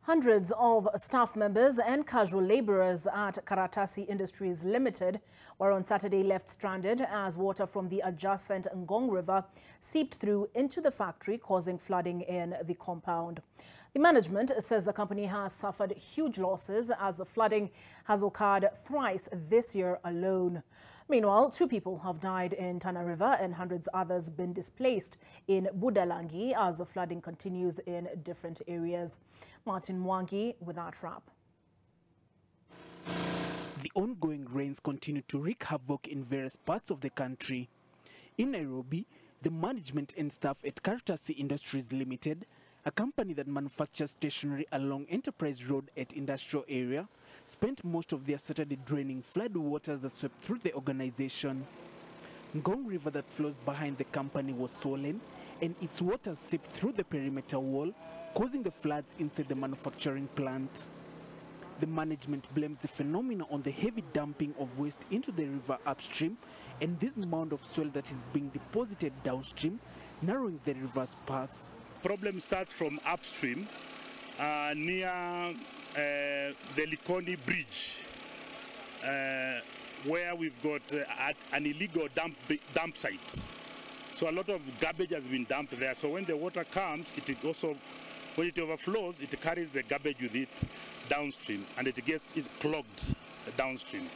Hundreds of staff members and casual laborers at Karatasi Industries Limited were on Saturday left stranded as water from the adjacent Ngong River seeped through into the factory, causing flooding in the compound. The management says the company has suffered huge losses as the flooding has occurred thrice this year alone. Meanwhile, 2 people have died in Tana River and hundreds others been displaced in Budalangi as the flooding continues in different areas. Martin Mwangi with that wrap. The ongoing rains continue to wreak havoc in various parts of the country. In Nairobi, the management and staff at Karatasi Industries Limited, a company that manufactures stationery along Enterprise Road at Industrial Area, spent most of their Saturday draining flood waters that swept through the organization. Ngong River that flows behind the company was swollen and its waters seeped through the perimeter wall, causing the floods inside the manufacturing plant. The management blames the phenomenon on the heavy dumping of waste into the river upstream and this mound of soil that is being deposited downstream, narrowing the river's path. Problem starts from upstream near the Likoni Bridge, where we've got an illegal dump site. So a lot of garbage has been dumped there. So when the water comes, when it overflows, it carries the garbage with it downstream, and it's clogged downstream.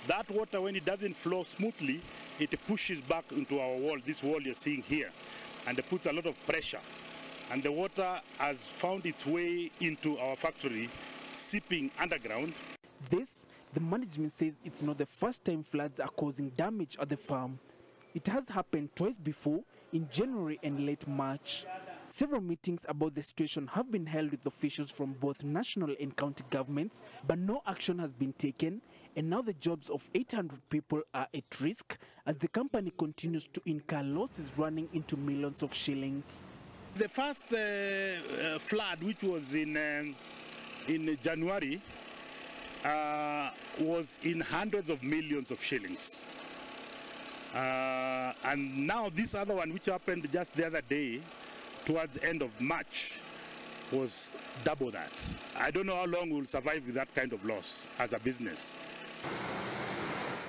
That water, when it doesn't flow smoothly, it pushes back into our wall, this wall you're seeing here, and it puts a lot of pressure. And the water has found its way into our factory, seeping underground. This, the management says it's not the first time floods are causing damage at the farm. It has happened twice before, in January and late March. Several meetings about the situation have been held with officials from both national and county governments, but no action has been taken, and now the jobs of 800 people are at risk as the company continues to incur losses running into millions of shillings. The first flood, which was in January, was in hundreds of millions of shillings. And now this other one, which happened just the other day, towards the end of March, was double that. I don't know how long we'll survive with that kind of loss as a business.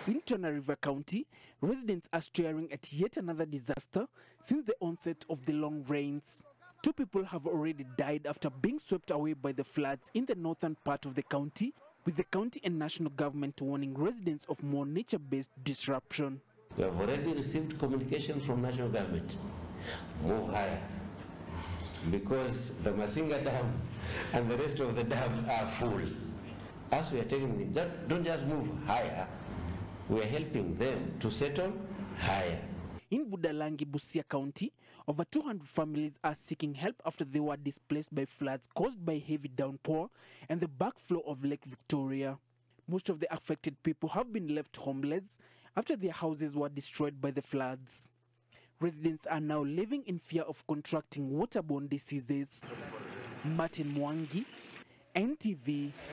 In Tana River County, residents are staring at yet another disaster since the onset of the long rains. 2 people have already died after being swept away by the floods in the northern part of the county, with the county and national government warning residents of more nature-based disruption. We have already received communication from national government. Move higher, because the Masinga Dam and the rest of the dam are full. As we are telling them, don't just move higher, we are helping them to settle higher. In Budalangi, Busia County, over 200 families are seeking help after they were displaced by floods caused by heavy downpour and the backflow of Lake Victoria. Most of the affected people have been left homeless after their houses were destroyed by the floods. Residents are now living in fear of contracting waterborne diseases. Martin Mwangi, NTV.